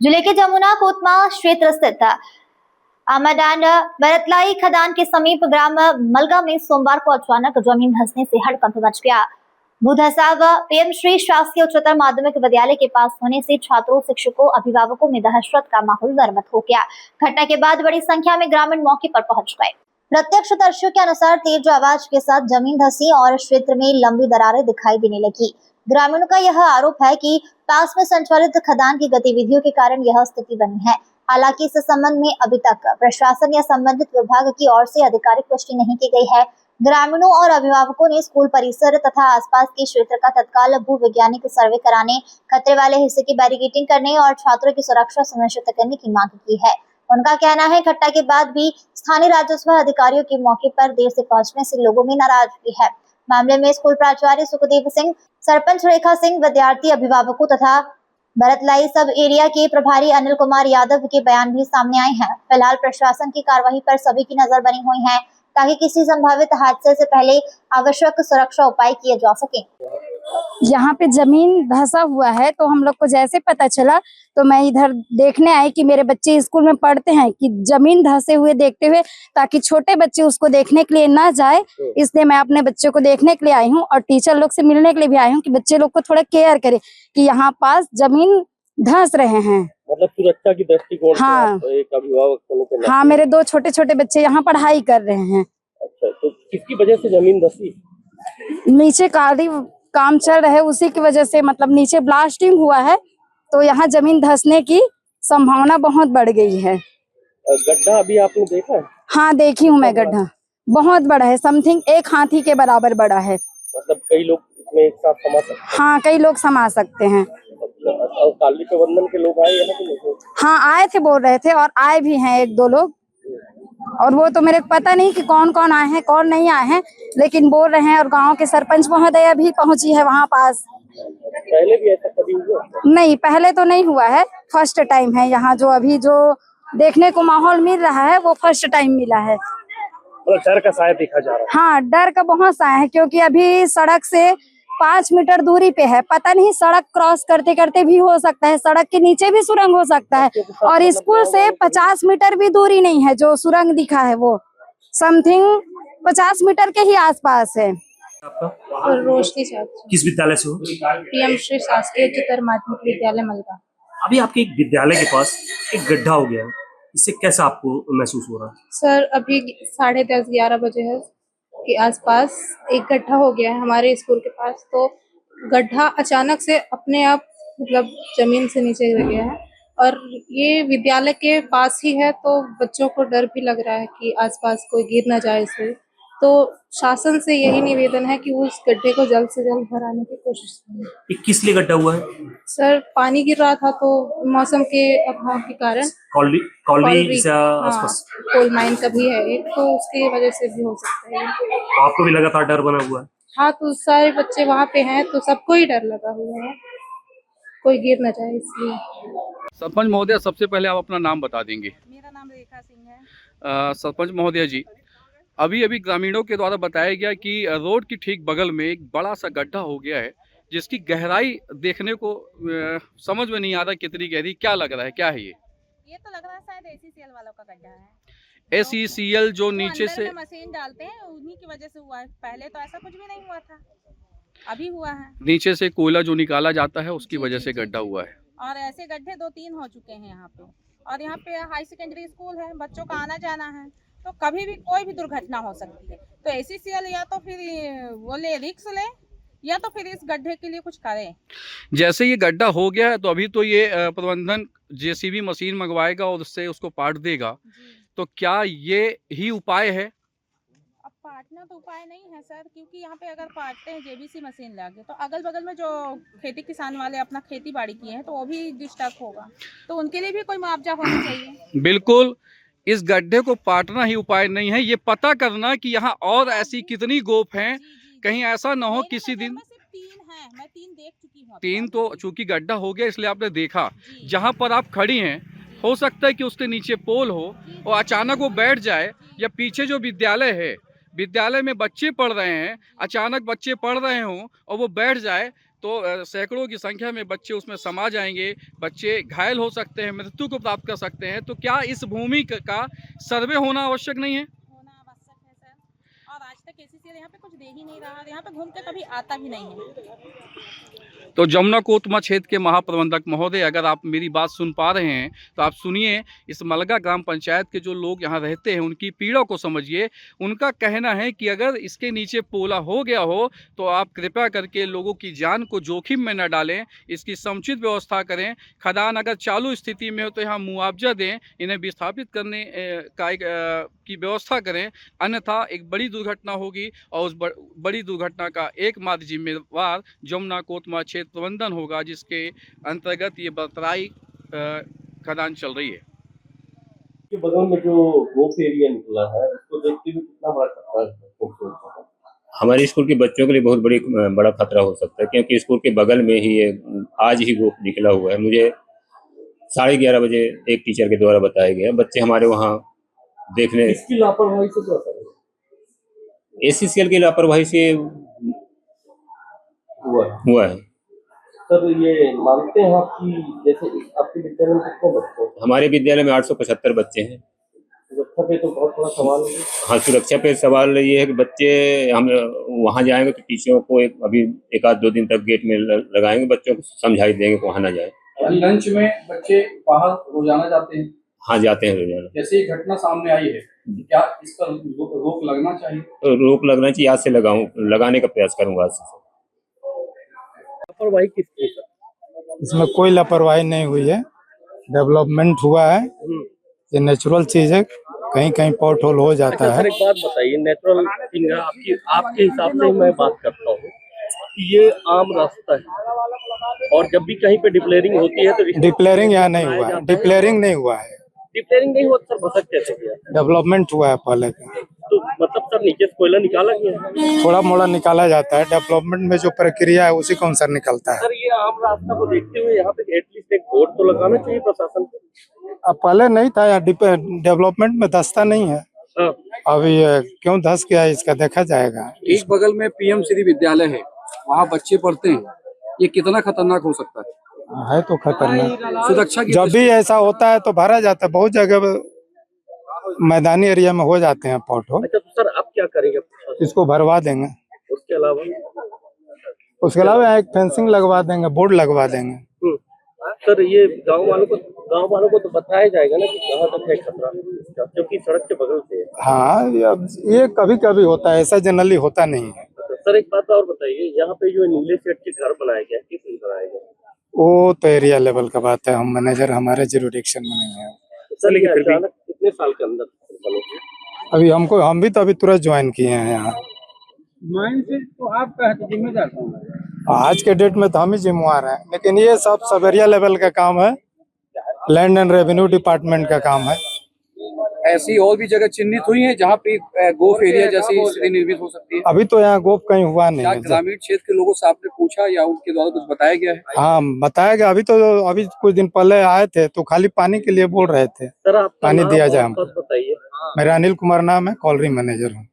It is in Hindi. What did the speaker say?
जिले के जमुना कोतमा क्षेत्र स्थित आमाडांड बरतलाई खदान के समीप ग्राम मलगा में सोमवार को अचानक जमीन धंसने से हड़कंप मच गया। भूधसाव पीएम श्री शासकीय उच्चतर माध्यमिक विद्यालय के पास होने से छात्रों, शिक्षकों, अभिभावकों में दहशत का माहौल गर्मत हो गया। घटना के बाद बड़ी संख्या में ग्रामीण मौके पर पहुंच गए। प्रत्यक्षदर्शियों के अनुसार तेज आवाज के साथ जमीन धंसी और क्षेत्र में लंबी दरारें दिखाई देने लगी। ग्रामीणों का यह आरोप है कि पास में संचालित खदान की गतिविधियों के कारण यह स्थिति बनी है। हालांकि इस संबंध में अभी तक प्रशासन या संबंधित विभाग की ओर से आधिकारिक पुष्टि नहीं की गई है। ग्रामीणों और अभिभावकों ने स्कूल परिसर तथा आसपास के क्षेत्र का तत्काल भू वैज्ञानिक सर्वे कराने, खतरे वाले हिस्से की बैरिकेडिंग करने और छात्रों की सुरक्षा सुनिश्चित करने की मांग की है। उनका कहना है घटना के बाद भी स्थानीय राजस्व अधिकारियों के मौके पर देर से पहुंचने से लोगों में नाराजगी है। मामले में स्कूल प्राचार्य सुखदेव सिंह, सरपंच रेखा सिंह, विद्यार्थी अभिभावकों तथा भरतलाई सब एरिया के प्रभारी अनिल कुमार यादव के बयान भी सामने आए हैं। फिलहाल प्रशासन की कार्रवाई पर सभी की नजर बनी हुई है ताकि किसी संभावित हादसे से पहले आवश्यक सुरक्षा उपाय किए जा सके। यहाँ पे जमीन धंसा हुआ है तो हम लोग को जैसे पता चला तो मैं इधर देखने आई कि मेरे बच्चे स्कूल में पढ़ते हैं कि जमीन धंसे हुए देखते हुए, ताकि छोटे बच्चे उसको देखने के लिए ना जाए, इसलिए मैं अपने बच्चे को देखने के लिए आई हूँ और टीचर लोग से मिलने के लिए भी आई हूँ कि बच्चे लोग को थोड़ा केयर करे कि यहाँ पास जमीन धंस रहे हैं। मतलब सुरक्षा की दृष्टिकोण से हाँ, तो एक अभिभावक होने के नाते। हाँ, मेरे 2 छोटे बच्चे यहाँ पढ़ाई कर रहे हैं। अच्छा, तो किसकी वजह से जमीन धंसी? नीचे काम चल रहा है, उसी की वजह से, मतलब नीचे ब्लास्टिंग हुआ है तो यहाँ जमीन धंसने की संभावना बहुत बढ़ गई है। गड्ढा अभी आपने देखा है? हाँ, देखी हूँ मैं गड्ढा, बहुत बड़ा है, समथिंग 1 हाथी के बराबर बड़ा है। मतलब कई लोग इसमें एक साथ समा सकते हैं? हाँ, कई लोग समा सकते हैं। और काली प्रबंधन के लोग आए हैं कि? हाँ, आए थे, बोल रहे थे, और आए भी हैं 1-2 लोग, और वो तो मेरे को पता नहीं कि कौन कौन आए हैं कौन नहीं आए हैं, लेकिन बोल रहे हैं। और गांव के सरपंच महोदया भी पहुंची है वहां पास। पहले भी ऐसा कभी हुआ? नहीं, पहले तो नहीं हुआ है, फर्स्ट टाइम है यहाँ। जो अभी जो देखने को माहौल मिल रहा है वो फर्स्ट टाइम मिला है। मतलब डर का साया दिखा जा रहा है? हाँ, डर का बहुत साया है, क्योंकि अभी सड़क से 5 मीटर दूरी पे है। पता नहीं सड़क क्रॉस करते करते भी हो सकता है, सड़क के नीचे भी सुरंग हो सकता है। और स्कूल से 50 मीटर भी दूरी नहीं है, जो सुरंग दिखा है वो समथिंग 50 मीटर के ही आसपास है। आपका? रोशनी चाची। किस विद्यालय से हो? पीएम श्री शासकीय उच्चतर माध्यमिक विद्यालय मलगा। अभी आपके एक विद्यालय के पास एक गड्ढा हो गया है, इससे कैसा आपको महसूस हो रहा है? सर, अभी 10:30-11 बजे है के आसपास एक गड्ढा हो गया है हमारे स्कूल के पास। तो गड्ढा अचानक से अपने आप मतलब जमीन से नीचे गिर गया है, और ये विद्यालय के पास ही है, तो बच्चों को डर भी लग रहा है कि आसपास कोई गिर ना जाए इससे। तो शासन से यही निवेदन है कि उस गड्ढे को जल्द से जल्द भराने की कोशिश करें। ये किस लिए गड्ढा हुआ है? सर, पानी गिर रहा था तो मौसम के अभाव के कारण कॉलोनी से आसपास कोल माइन का भी है एक, तो उसकी वजह से भी हो सकता है। तो आपको भी लगातार डर बना हुआ है? हाँ, तो सारे बच्चे वहाँ पे हैं तो सबको ही डर लगा हुआ है, कोई गिर ना जाए इसलिए। सरपंच महोदय, सबसे पहले आप अपना नाम बता देंगे? मेरा नाम रेखा सिंह है। सरपंच महोदय जी, अभी ग्रामीणों के द्वारा बताया गया कि रोड की ठीक बगल में एक बड़ा सा गड्ढा हो गया है, जिसकी गहराई देखने को समझ में नहीं आ रहा कितनी गहरी। क्या लग रहा है, क्या है ये? ये तो लग रहा है शायद एसीसीएल वालों का गड्ढा है। एसीसीएल जो नीचे से मशीन डालते हैं, उन्हीं की वजह से हुआ है। पहले तो ऐसा कुछ भी नहीं हुआ था, अभी हुआ है। नीचे से कोयला जो निकाला जाता है उसकी वजह से गड्ढा हुआ है। और ऐसे गड्ढे 2-3 हो चुके हैं यहाँ पे। और यहाँ पे हाई सेकेंडरी स्कूल है, बच्चों का आना जाना है, तो कभी भी कोई भी दुर्घटना हो सकती है। तो एसीसीएल या तो फिर वो रिस्क ले, या तो फिर इस गड्ढे के लिए कुछ करें। जैसे ये गड्ढा हो गया है तो अभी तो ये प्रबंधन जेसीबी मशीन मंगवाएगा और उससे उसको पाट देगा, तो क्या ये ही उपाय है? अब पाटना तो उपाय नहीं है सर, क्योंकि यहाँ पे अगर पाटते हैं जेबीसी मशीन लाके, तो अगल बगल में जो खेती किसान वाले अपना खेती बाड़ी किए हैं तो वो भी डिस्टर्ब होगा, तो उनके लिए भी कोई मुआवजा होना चाहिए। बिल्कुल, इस गड्ढे को पाटना ही उपाय नहीं है, ये पता करना कि यहाँ और ऐसी कितनी गोप हैं, कहीं ऐसा ना हो किसी दिन। 3 है, मैं 3 देख चुकी हूँ। 3 तो चूंकि गड्ढा हो गया इसलिए आपने देखा। जहाँ पर आप खड़ी हैं हो सकता है कि उसके नीचे पोल हो और अचानक वो बैठ जाए, या पीछे जो विद्यालय है, विद्यालय में बच्चे पढ़ रहे हैं, अचानक बच्चे पढ़ रहे हों और वो बैठ जाए, तो सैकड़ों की संख्या में बच्चे उसमें समा जाएंगे, बच्चे घायल हो सकते हैं, मृत्यु को प्राप्त कर सकते हैं। तो क्या इस भूमि का सर्वे होना आवश्यक नहीं है? होना आवश्यक है सर, और आज तक KCCL यहाँ पे कुछ दे ही नहीं रहा और यहाँ पे घूम के कभी आता भी नहीं है। तो जमुना कोतमा क्षेत्र के महाप्रबंधक महोदय, अगर आप मेरी बात सुन पा रहे हैं तो आप सुनिए, इस मलगा ग्राम पंचायत के जो लोग यहाँ रहते हैं उनकी पीड़ा को समझिए। उनका कहना है कि अगर इसके नीचे पोला हो गया हो तो आप कृपया करके लोगों की जान को जोखिम में न डालें, इसकी समुचित व्यवस्था करें। खदान अगर चालू स्थिति में हो तो यहाँ मुआवजा दें, इन्हें विस्थापित करने की व्यवस्था करें, अन्यथा एक बड़ी दुर्घटना होगी और उस बड़ी दुर्घटना का एकमात्र जिम्मेवार जमुना कोतमा क्षेत्र प्रबंधन होगा, जिसके अंतर्गत ये बतराई खदान चल रही है। के बगल में जो गोफ एरिया निकला है उसको देखते हुए कितना बड़ा खतरा है? हमारे स्कूल के बच्चों के लिए बहुत बड़ा खतरा हो सकता है, क्योंकि स्कूल के बगल में ही आज ही गोफ निकला हुआ है। मुझे 11:30 बजे एक टीचर के द्वारा बताया गया। बच्चे हमारे वहाँ देखने, इसकी लापरवाही से क्या करें? ACCL की लापरवाही से हुआ है। सर ये मानते हैं आपकी, जैसे आपके विद्यालय में कितने बच्चे हैं? हमारे विद्यालय में 875 बच्चे हैं। सुरक्षा पे तो बहुत बड़ा सवाल है। हाँ, सुरक्षा पे सवाल ये है कि बच्चे, हम वहाँ जाएंगे तो टीचरों को अभी 1-2 दिन तक गेट में लगाएंगे, बच्चों को समझाई देंगे कि वहाँ ना जाए। लंच में बच्चे बाहर रोजाना जाते हैं? हाँ, जाते हैं रोजाना। जैसे ये घटना सामने आई है, क्या इस पर रोक लगना चाहिए? तो रोक लगना चाहिए, आज से लगाने का प्रयास करूंगा आज से। लापरवाही किसकी है? इसमें कोई लापरवाही नहीं हुई है, डेवलपमेंट हुआ है, ये नेचुरल चीज है, कहीं कहीं पॉट होल हो जाता है। सर एक बात बताइए, नेचुरल थिंग है आपके हिसाब से मैं बात करता हूँ, ये आम रास्ता है और जब भी कहीं पे डिप्लेयरिंग होती है तो डिप्लेयरिंग यहाँ नहीं हुआ है, डिप्लेयरिंग नहीं हुआ है, डिप्लेयरिंग नहीं हुआ तो सर भसक कैसे गया? डेवलपमेंट हुआ है पहले का। तो मतलब सर नीचे से कोयला निकाला गया है? थोड़ा मोड़ा निकाला जाता है, डेवलपमेंट में जो प्रक्रिया है उसी को अनुसार निकलता है। सर ये आम रास्ता को देखते हुए यहाँ पे एटलीस्ट एक बोर्ड तो लगाना चाहिए प्रशासन को। अब पहले नहीं था, यहाँ डेवलपमेंट में धसता नहीं है। हाँ। अभी क्यों धस गया इसका देखा जाएगा। एक बगल में PM श्री विद्यालय है, वहाँ बच्चे पढ़ते हैं, ये कितना खतरनाक हो सकता है? तो खतरनाक। सुरक्षा की जब भी ऐसा होता है तो भरा जाता है, बहुत जगह मैदानी एरिया में हो जाते हैं पॉट होल। अच्छा, तो सर आप क्या करेंगे? इसको भरवा देंगे, उसके अलावा एक फेंसिंग लगवा देंगे, बोर्ड लगवा देंगे। सर ये गांव वालों को तो बताया जाएगा ना कि कहाँ तक है खतरा, क्योंकि सड़क के बगल से है। हाँ, ये कभी कभी होता है, ऐसा जनरली होता नहीं है। सर एक बात और बताइए, यहाँ पे जो नीले शेड के घर बनाया गया है, किस लिए बनाया गया? वो तो एरिया लेवल का बात है, हम मैनेजर हमारे जुरिडिक्शन में नहीं है। सर ये अचानक कितने साल के अंदर बने? अभी हम भी तो अभी तुरंत ज्वाइन किए हैं यहाँ। तो आपका जिम्मेदार कौन है? आज के डेट में तो हम ही जिम्मेवार हैं, लेकिन ये सब एरिया लेवल का काम है, लैंड एंड रेवेन्यू डिपार्टमेंट का काम है। ऐसी और भी जगह चिन्हित हुई है जहाँ पे गोफ एरिया जैसी स्थिति निर्मित हो सकती है? अभी तो यहाँ गोफ कहीं हुआ नहीं है। ग्रामीण क्षेत्र के लोगों से आपने पूछा या उनके द्वारा कुछ बताया गया है? हाँ, बताया गया। अभी कुछ दिन पहले आए थे तो खाली पानी के लिए बोल रहे थे, सर आप पानी दिया जाए हमको। बताइए। मेरा अनिल कुमार नाम है, कॉलरी मैनेजर हूँ।